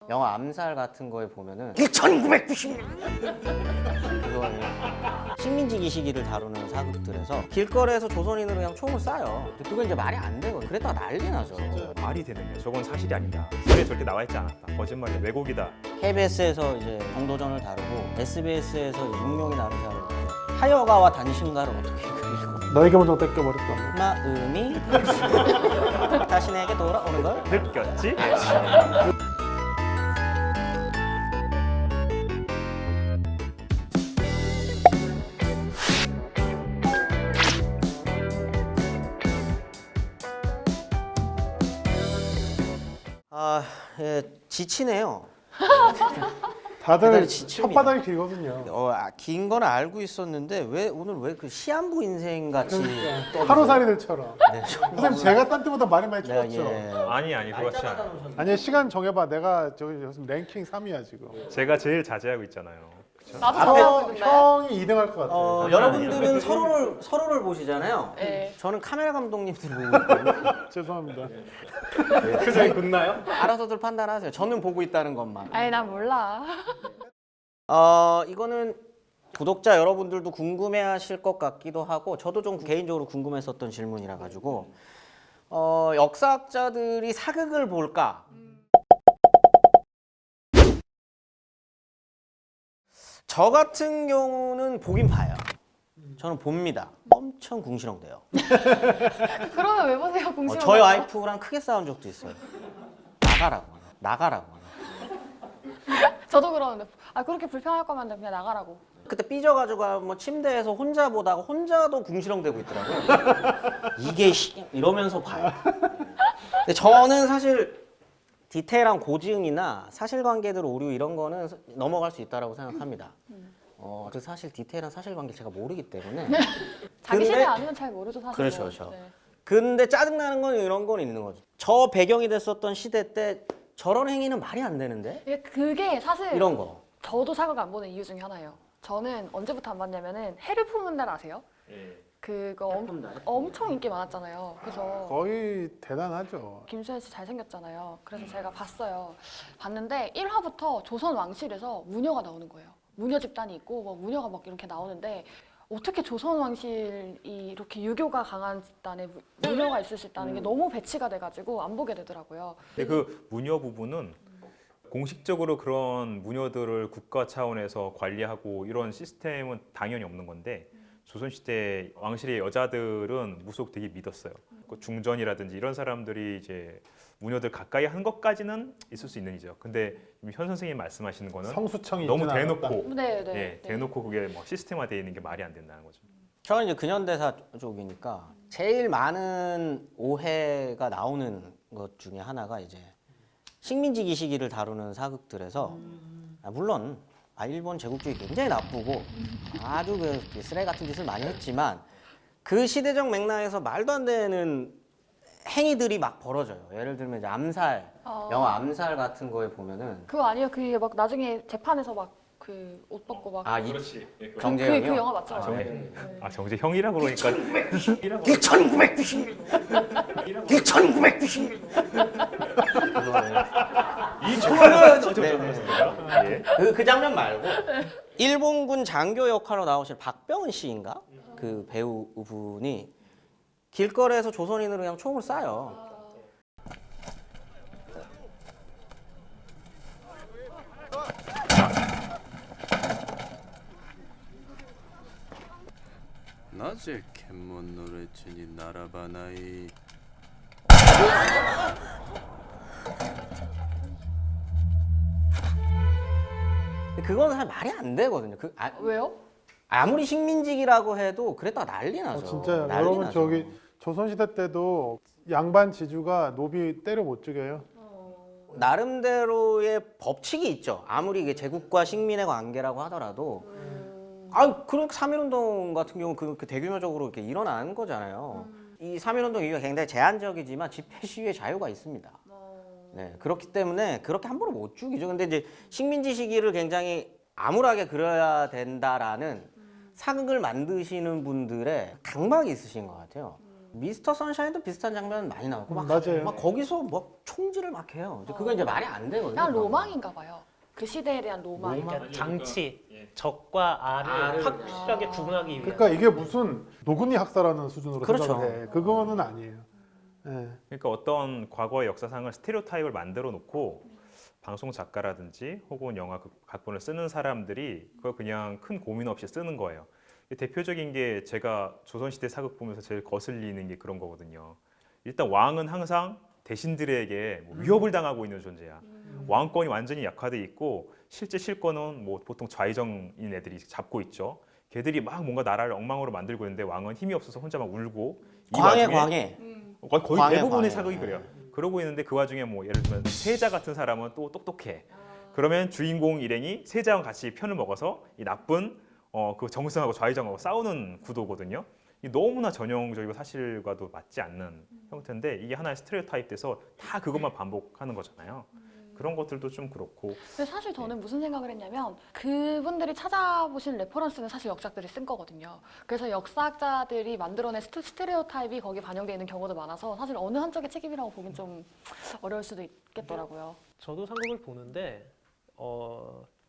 영화 암살 같은 거에 보면은 1996 그거 식민지기 시기를 다루는 사극들에서 길거리에서 조선인으로 그냥 총을 쏴요. 그건 이제 말이 안 되거든. 그랬다가 난리 나죠. 말이 되는 게 저건 사실이 아니다. 소리에 절대 나와 있지 않았다. 거짓말이야. 왜곡이다. KBS에서 이제 정도전을 다루고 SBS에서 육룡이 나르샤를 하여가와 단신가를 어떻게 그리고 너에게 먼저 뺏겨버렸다. 마음이 다시 내게 돌아오는 걸 느꼈지? 예, 지치네요. 다들 지칩니다. 혓바닥이 길거든요. 긴 거는 알고 있었는데 오늘 왜 그 시한부 인생 같이 하루살이들처럼. 네, 선생님 제가 딴 때보다 말이 많이 내가 줄었죠. 아니 그렇지 않아. 아니 시간 정해봐. 내가 저기 요즘 랭킹 3위야 지금. 제가 제일 자제하고 있잖아요. 나도 잘하는데. 형이 2등 할 것 같아. 여러분들은 서로를 보시잖아요. 네. 저는 카메라 감독님들 보고 있거든요. 죄송합니다. 표정이 굳나요? 알아서들 판단하세요. 저는 보고 있다는 것만. 아니 난 몰라. 이거는 구독자 여러분들도 궁금해하실 것 같기도 하고 저도 좀 개인적으로 궁금했었던 질문이라 가지고 역사학자들이 사극을 볼까? 저 같은 경우는 보긴 봐요. 저는 봅니다. 엄청 궁시렁대요. 그러면 왜 보세요 공시로? 저희 와이프랑 크게 싸운 적도 있어요. 나가라고. 저도 그러는데 그렇게 불편할 거면 그냥 나가라고. 그때 삐져가지고 뭐 침대에서 혼자 보다가 혼자도 궁시렁대고 있더라고요. 이게 이러면서 봐요. 근데 저는 사실 디테일한 고증이나 사실관계들 오류 이런 거는 넘어갈 수 있다고 생각합니다. 그 사실 디테일한 사실관계 제가 모르기 때문에. 자기 근데- 시대 아니면 잘 모르죠 사실. 그렇죠. 근데 짜증나는 건 이런 건 있는 거죠. 저 배경이 됐었던 시대 때 저런 행위는 말이 안 되는데? 그게 사실 이런 거. 저도 사극 안 보는 이유 중에 하나예요. 저는 언제부터 안 봤냐면은 해를 품은 날 아세요? 그거 엄청 인기 많았잖아요. 그래서 거의 대단하죠. 김수현 씨 잘생겼잖아요. 그래서 제가 봤어요. 봤는데 1화부터 조선 왕실에서 무녀가 나오는 거예요. 무녀 집단이 있고 뭐 무녀가 막 이렇게 나오는데 어떻게 조선 왕실이 이렇게 유교가 강한 집단에 무녀가 있을 수 있다는 게 너무 배치가 돼가지고 안 보게 되더라고요. 근데 그 무녀 부분은 공식적으로 그런 무녀들을 국가 차원에서 관리하고 이런 시스템은 당연히 없는 건데 조선시대 왕실의 여자들은 무속 되게 믿었어요. 그 중전이라든지 이런 사람들이 이제 무녀들 가까이 한 것까지는 있을 수 있는 이죠. 근데 현 선생님이 말씀하시는 거는 성수청이 너무 있진 않았다. 대놓고 네. 대놓고 그게 뭐 시스템화되어 있는 게 말이 안 된다는 거죠. 저는 이제 근현대사 쪽이니까 제일 많은 오해가 나오는 것 중에 하나가 이제 식민지기 시기를 다루는 사극들에서 물론 일본 제국주의 굉장히 나쁘고 아주 그 쓰레기 같은 짓을 많이 했지만 그 시대적 맥락에서 말도 안 되는 행위들이 막 벌어져요. 예를 들면 이제 암살, 영화 암살 같은 거에 보면은 그거 아니에요? 그게 막 나중에 재판에서 막 그 옷 벗고 막 그렇지. 정재영이요? 그 영화 맞죠? 정재형이라 그러니까 1996 이 조언은 네. 그 장면 말고 일본군 장교 역할로 나오신 박병은 씨인가? 그 배우분이 길거리에서 조선인으로 그냥 총을 쏴요.なぜ検問の列に並ばない。 그건 사실 말이 안 되거든요. 왜요? 아무리 식민지기라고 해도 그랬다가 난리 나죠. 진짜 난리 여러분 나죠. 저기 조선시대 때도 양반 지주가 노비 때려 못 죽여요. 나름대로의 법칙이 있죠. 아무리 이게 제국과 식민의 관계라고 하더라도 그러니까 3.1운동 같은 경우는 그 대규모적으로 이렇게 일어난 거잖아요. 이 3.1운동 이유가 굉장히 제한적이지만 집회 시위의 자유가 있습니다. 네, 그렇기 때문에 그렇게 함부로 못 죽이죠. 근데 이제 식민지 시기를 굉장히 암울하게 그려야 된다라는 사극을 만드시는 분들의 강박이 있으신 것 같아요. 미스터 선샤인도 비슷한 장면 많이 나오고 막, 맞아요. 막 거기서 막 총질을 막 해요. 이제 그거 이제 말이 안 되거든요. 그냥 로망인가 봐요. 그 시대에 대한 로망. 그러니까 장치, 적과 알을 확실하게 구분하기 위한. 그러니까 이게 무슨 노근이 학사라는 수준으로 그렇죠. 생각을 해. 그거는 아니에요. 예. 그러니까 어떤 과거의 역사상을 스테레오타입을 만들어 놓고 방송 작가라든지 혹은 영화 각본을 쓰는 사람들이 그걸 그냥 큰 고민 없이 쓰는 거예요. 대표적인 게 제가 조선시대 사극 보면서 제일 거슬리는 게 그런 거거든요. 일단 왕은 항상 대신들에게 뭐 위협을 당하고 있는 존재야. 왕권이 완전히 약화돼 있고 실제 실권은 뭐 보통 좌의정인 애들이 잡고 있죠. 걔들이 막 뭔가 나라를 엉망으로 만들고 있는데 왕은 힘이 없어서 혼자 막 울고 이 광해 와중에 광해. 거의 광해, 대부분의 광해. 사극이 그래요. 그러고 있는데 그 와중에 뭐 예를 들면 세자 같은 사람은 또 똑똑해. 그러면 주인공 일행이 세자와 같이 편을 먹어서 이 나쁜 그 정승하고 좌의정하고 싸우는 구도거든요. 이 너무나 전형적이고 사실과도 맞지 않는 형태인데 이게 하나의 스테레오타입 돼서 다 그것만 반복하는 거잖아요. 그런 것들도 좀 그렇고. 근데 사실 저는 무슨 생각을 했냐면 그분들이 찾아보신 레퍼런스는 사실 역사들이 쓴 거거든요. 그래서 역사학자들이 만들어낸 스테레오타입이 거기 반영되어 있는 경우도 많아서 사실 어느 한쪽의 책임이라고 보긴 좀 어려울 수도 있겠더라고요. 저도 상극을 보는데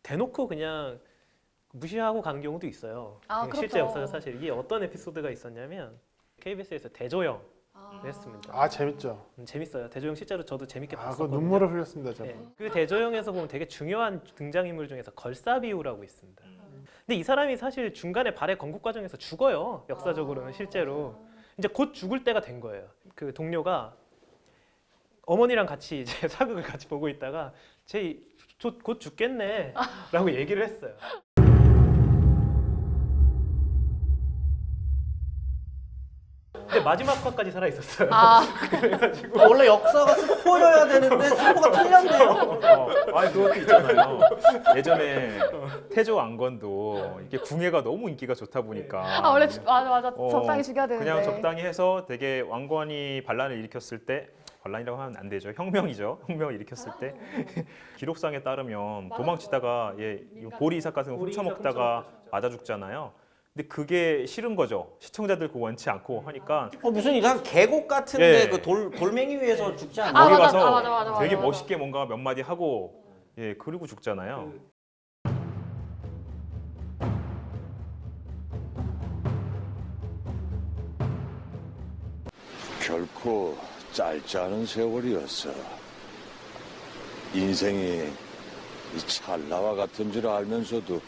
대놓고 그냥 무시하고 가는 경우도 있어요. 아, 그냥 실제 그렇죠. 역사가 사실 이게 어떤 에피소드가 있었냐면 KBS에서 대조영 아. 했습니다. 아 재밌죠. 재밌어요. 대조영 실제로 저도 재밌게 아, 그 봤었거든요. 눈물을 흘렸습니다. 저. 네. 그 대조영에서 보면 되게 중요한 등장인물 중에서 걸사비우라고 있습니다. 근데 이 사람이 사실 중간에 발해 건국 과정에서 죽어요. 역사적으로는 실제로. 이제 곧 죽을 때가 된 거예요. 그 동료가 어머니랑 같이 이제 사극을 같이 보고 있다가 곧 죽겠네라고 얘기를 했어요. 근데 마지막 화까지 살아 있었어요. 아, 그래가지고 원래 역사가 스포여야 되는데 스포가 틀렸네요. 아니 그것도 있잖아요. 예전에 태조 왕건도 이게 궁예가 너무 인기가 좋다 보니까 아 원래 맞아 적당히 죽여야 되는데. 그냥 적당히 해서 되게 왕건이 반란을 일으켰을 때 반란이라고 하면 안 되죠. 혁명이죠. 혁명을 일으켰을 때 기록상에 따르면 도망치다가 보리 이삭 같은 거 훔쳐먹다가 맞아 죽잖아요. 근데 그게 싫은 거죠. 시청자들 그거 원치 않고 하니까 무슨 이상 계곡 같은데 예. 그 돌멩이 위에서 죽지 아, 않나요? 거기 맞아. 가서 맞아. 되게 맞아. 멋있게 뭔가 몇 마디 하고 그리고 죽잖아요. 결코 짧지 않은 세월이었어. 인생이 이 찰나와 같은 줄 알면서도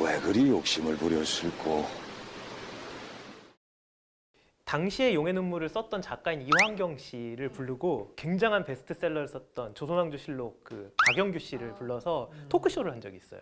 왜 그리 욕심을 부렸을꼬? 당시에 용의 눈물을 썼던 작가인 이황경 씨를 부르고 굉장한 베스트셀러를 썼던 조선왕조실록 그 박영규 씨를 불러서 토크쇼를 한 적이 있어요.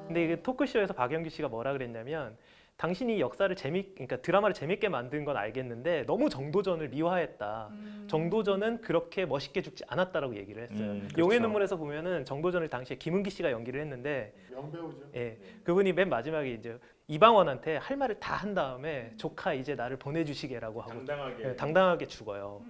근데 이 토크쇼에서 박영규 씨가 뭐라 그랬냐면 당신이 역사를 그러니까 드라마를 재밌게 만든 건 알겠는데 너무 정도전을 미화했다. 정도전은 그렇게 멋있게 죽지 않았다라고 얘기를 했어요. 그렇죠. 용의 눈물에서 보면은 정도전을 당시에 김은기 씨가 연기를 했는데 명배우죠. 예, 그분이 맨 마지막에 이제 이방원한테 할 말을 다 한 다음에 조카 이제 나를 보내주시게라고 하고 당당하게 당당하게 죽어요.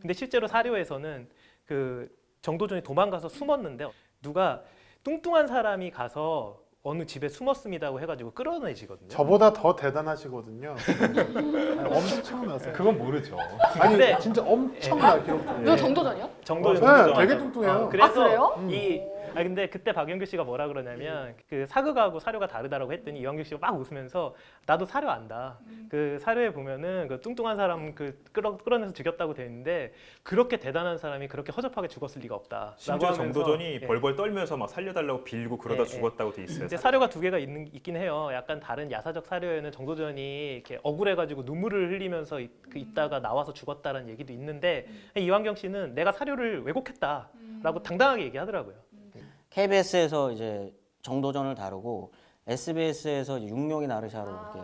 근데 실제로 사료에서는 그 정도전이 도망가서 숨었는데 누가 뚱뚱한 사람이 가서 어느 집에 숨었습니다고 해가지고 끌어내지거든요. 저보다 더 대단하시거든요. 아니, 엄청나세요. 그건 모르죠. 아니 근데- 진짜 엄청나 기록. 너 정도전이요? 정도전. 네, 되게 뚱뚱해요. 그래서 아, 그래요? 근데 그때 박영규 씨가 뭐라 그러냐면 그 사극하고 사료가 다르다라고 했더니 이광규 씨가 막 웃으면서 나도 사료 안다. 그 사료에 보면은 그 뚱뚱한 사람 끌어내서 죽였다고 돼 있는데 그렇게 대단한 사람이 그렇게 허접하게 죽었을 리가 없다. 심지어 라고 하면서, 정도전이 예. 벌벌 떨면서 막 살려달라고 빌고 그러다 예, 예. 죽었다고 돼 있어요. 이제 사료가 두 개가 있긴 해요. 약간 다른 야사적 사료에는 정도전이 이렇게 억울해가지고 눈물을 흘리면서 있다가 나와서 죽었다는 얘기도 있는데 이완경 씨는 내가 사료를 왜곡했다라고 당당하게 얘기하더라고요. KBS에서 이제 정도전을 다루고 SBS에서 육룡이 나르샤로 이렇게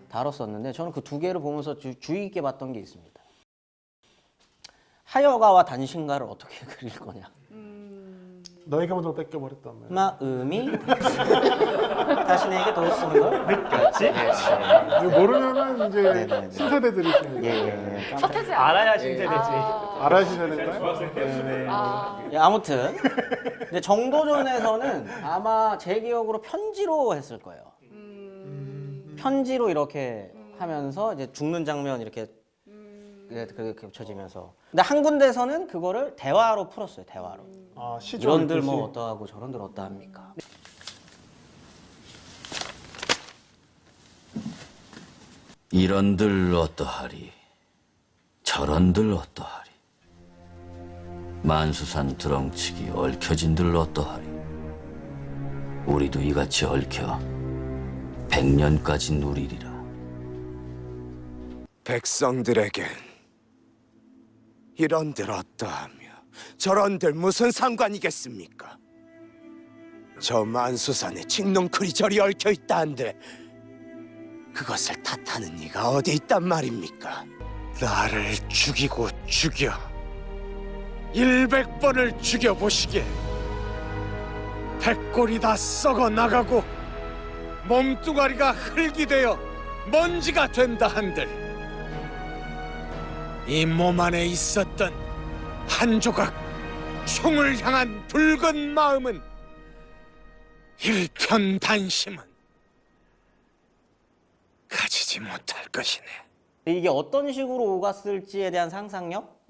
다뤘었는데 저는 그 두 개를 보면서 주의 깊게 봤던 게 있습니다. 하여가와 단신가를 어떻게 그릴 거냐. 너에게 모두 뺏겨버렸단 말이야. 마음이 자신에게 돌아오는 걸 느꼈지. 이거 모르면은 이제 네네네. 신세대들이십니다. 예. 서태지 알아야 신세대지. 알아시셔야 될까요? 예, 아무튼 근데 정도전에서는 아마 제 기억으로 편지로 했을 거예요. 편지로 이렇게 하면서 이제 죽는 장면 이렇게 그렇게 겹쳐지면서. 근데 한 군데서는 그거를 대화로 풀었어요. 대화로. 아, 시조 이런들 읽듯이. 뭐 어떠하고 저런들 어떠합니까? 이런들 어떠하리 저런들 어떠하리 만수산 드렁치기 얽혀진들 어떠하리 우리도 이같이 얽혀 100년까지 누리리라. 백성들에겐 이런들 어떠하며 저런들 무슨 상관이겠습니까? 저 만수산에 칡농크리 절이 얽혀 있다 한들 그것을 탓하는 이가 어디 있단 말입니까? 나를 죽이고 죽여 100번을 죽여보시게 100골이 다 썩어 나가고 몸뚱아리가 흙이 되어 먼지가 된다 한들 이 몸 안에 있었던 한 조각 총을 향한 붉은 마음은 일편단심은 가지지 못할 것이네. 이게 어떤 식으로 오갔을지에 대한 상상력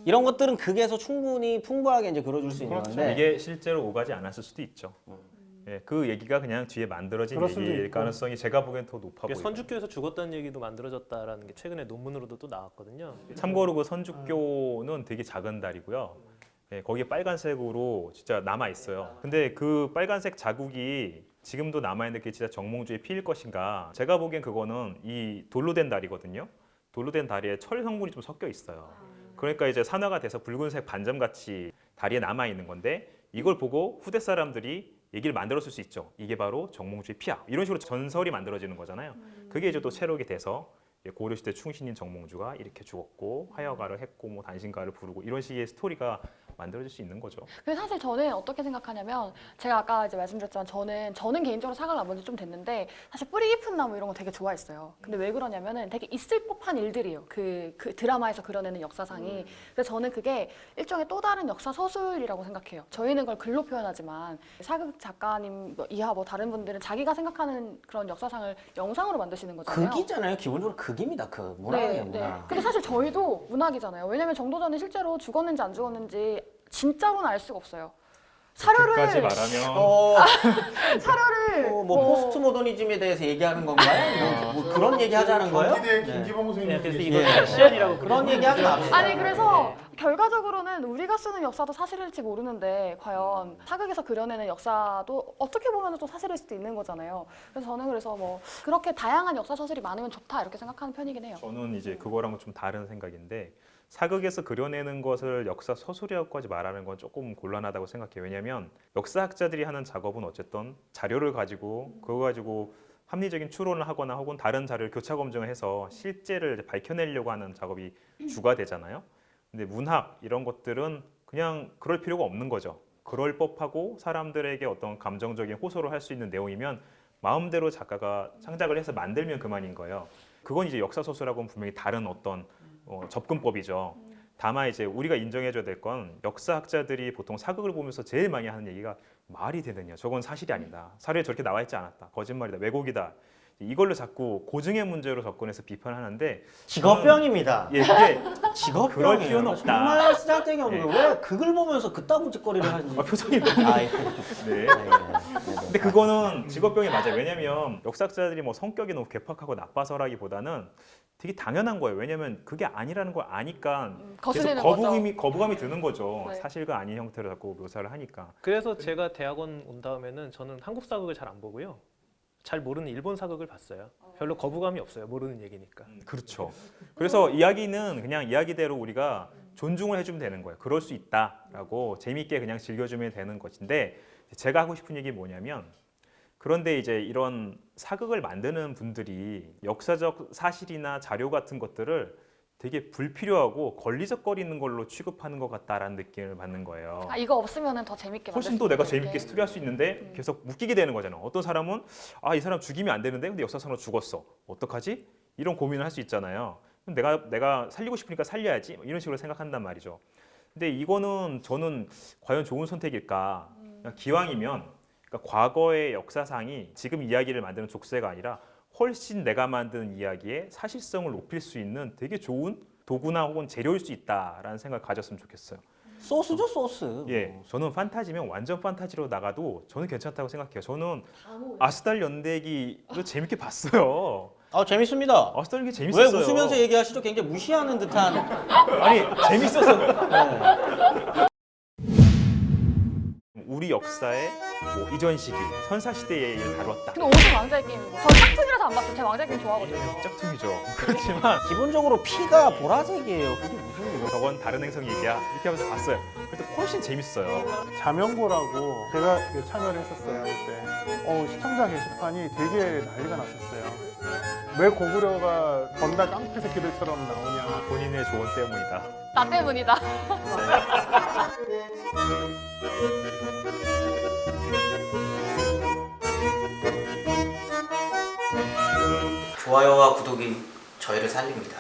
이런 것들은 극에서 충분히 풍부하게 이제 그려줄 수 있는 건데 이게 실제로 오가지 않았을 수도 있죠. 예, 그 얘기가 그냥 뒤에 만들어진 그럴 수도 얘기일 있고. 가능성이 제가 보기엔 더 높아 보여요. 선주교에서 죽었다는 얘기도 만들어졌다라는 게 최근에 논문으로도 또 나왔거든요. 참고로 그 선주교는 되게 작은 달이고요. 예, 거기에 빨간색으로 진짜 남아 있어요. 근데 그 빨간색 자국이 지금도 남아 있는 게 진짜 정몽주의 피일 것인가? 제가 보기엔 그거는 이 돌로 된 달이거든요. 돌로 된 다리에 철 성분이 좀 섞여 있어요. 그러니까 이제 산화가 돼서 붉은색 반점 같이 다리에 남아 있는 건데 이걸 보고 후대 사람들이 얘기를 만들었을 수 있죠. 이게 바로 정몽주의 피야. 이런 식으로 전설이 만들어지는 거잖아요. 그게 이제 또 채록이 돼서 고려시대 충신인 정몽주가 이렇게 죽었고 화여가를 했고 뭐 단신가를 부르고 이런 식의 스토리가 만들어질 수 있는 거죠. 근데 사실 저는 어떻게 생각하냐면 제가 아까 이제 말씀드렸지만 저는 개인적으로 사과를 안 본 지 좀 됐는데 사실 뿌리 깊은 나무 이런 거 되게 좋아했어요. 근데 왜 그러냐면은 되게 있을 법한 일들이에요. 그 드라마에서 그려내는 역사상이. 그래서 저는 그게 일종의 또 다른 역사 서술이라고 생각해요. 저희는 그걸 글로 표현하지만 사극 작가님 이하 뭐 다른 분들은 자기가 생각하는 그런 역사상을 영상으로 만드시는 거잖아요. 극이잖아요. 기본적으로 극입니다. 극. 문학이에요. 문학. 근데 사실 저희도 문학이잖아요. 왜냐면 정도전이 실제로 죽었는지 안 죽었는지 진짜로는 알 수가 없어요. 끝까지 사료를 말하면 사료를 뭐 포스트 모더니즘에 대해서 얘기하는 건가요? 뭐 그런 얘기 하자는 거예요? 경기대 네. 김기범 네, 선생님 그래서 계시- 이걸 패션이라고 그런 얘기하지 맙시다. 아니 그래서 결과적으로는 우리가 쓰는 역사도 사실일지 모르는데 과연 사극에서 그려내는 역사도 어떻게 보면 또 사실일 수도 있는 거잖아요. 그래서 저는 그래서 뭐 그렇게 다양한 역사 서술이 많으면 좋다 이렇게 생각하는 편이긴 해요. 저는 이제 그거랑은 좀 다른 생각인데 사극에서 그려내는 것을 역사 서술이라고까지 말하는 건 조금 곤란하다고 생각해요. 왜냐하면 역사학자들이 하는 작업은 어쨌든 자료를 가지고 그거 가지고 합리적인 추론을 하거나 혹은 다른 자료를 교차 검증을 해서 실제를 이제 밝혀내려고 하는 작업이 주가 되잖아요. 근데 문학 이런 것들은 그냥 그럴 필요가 없는 거죠. 그럴 법하고 사람들에게 어떤 감정적인 호소를 할 수 있는 내용이면 마음대로 작가가 창작을 해서 만들면 그만인 거예요. 그건 이제 역사 서술하고는 분명히 다른 어떤 접근법이죠. 다만 이제 우리가 인정해줘야 될 건 역사학자들이 보통 사극을 보면서 제일 많이 하는 얘기가 말이 되느냐, 저건 사실이 아니다, 사료에 저렇게 나와 있지 않았다, 거짓말이다, 왜곡이다. 이걸로 자꾸 고증의 문제로 접근해서 비판하는데 직업병입니다. 예, 그게 직업병이에요. 그럴 필요는 없다. 정말 쓰잘데기 없는 거예요. 왜 극을 보면서 그따구 짓거리를 하지? 표정이 너무 아, 예. 네. 근데 그거는 직업병이 맞아요. 왜냐하면 역사학자들이 뭐 성격이 너무 괴팍하고 나빠서라기보다는 되게 당연한 거예요. 왜냐하면 그게 아니라는 걸 아니까 계속 거슬리는 거부감이 드는 거죠. 네. 사실과 아닌 형태로 자꾸 묘사를 하니까. 그래서 제가 대학원 온 다음에는 저는 한국 사극을 잘 안 보고요. 잘 모르는 일본 사극을 봤어요. 별로 거부감이 없어요. 모르는 얘기니까. 그렇죠. 그래서 이야기는 그냥 이야기대로 우리가 존중을 해주면 되는 거예요. 그럴 수 있다라고 재미있게 그냥 즐겨주면 되는 것인데 제가 하고 싶은 얘기 뭐냐면 그런데 이제 이런 사극을 만드는 분들이 역사적 사실이나 자료 같은 것들을 되게 불필요하고 걸리적거리는 걸로 취급하는 것 같다라는 느낌을 받는 거예요. 아 이거 없으면 더 재밌게 훨씬 만들 더 수 내가 있는데. 재밌게 스토리할 수 있는데 계속 웃기게 되는 거잖아. 어떤 사람은 이 사람 죽이면 안 되는데 근데 역사상으로 죽었어. 어떡하지? 이런 고민을 할 수 있잖아요. 그럼 내가 살리고 싶으니까 살려야지. 이런 식으로 생각한단 말이죠. 근데 이거는 저는 과연 좋은 선택일까? 그냥 기왕이면 그러니까 과거의 역사상이 지금 이야기를 만드는 족쇄가 아니라 훨씬 내가 만든 이야기의 사실성을 높일 수 있는 되게 좋은 도구나 혹은 재료일 수 있다라는 생각을 가졌으면 좋겠어요. 소스죠, 소스. 예, 저는 판타지면 완전 판타지로 나가도 저는 괜찮다고 생각해요. 저는 아스달 연대기도 재밌게 봤어요. 재밌습니다. 아스달 연대기 왜 재밌었어요. 웃으면서 얘기하시죠? 굉장히 무시하는 듯한. 아니 재밌어서 네. 우리 역사의 뭐 이전 시기 선사 시대의 일을 다뤘다. 근데 오직 왕자의 게임이고 저 짝퉁이라서 안 봤어요. 제가 왕자의 게임 좋아하거든요. 짝퉁이죠. 그렇지만 기본적으로 피가 보라색이에요. 그게 무슨 저건 다른 행성의 일이야 이렇게 하면서 봤어요. 그래도 훨씬 재밌어요. 자명고라고 제가 이게 참여를 했었어요 그때. 시청자 게시판이 되게 난리가 났었어요. 왜 고구려가 건달 깡패 새끼들처럼 나오냐. 본인의 조언 때문이다. 나 때문이다. 좋아요와 구독이 저희를 살립니다.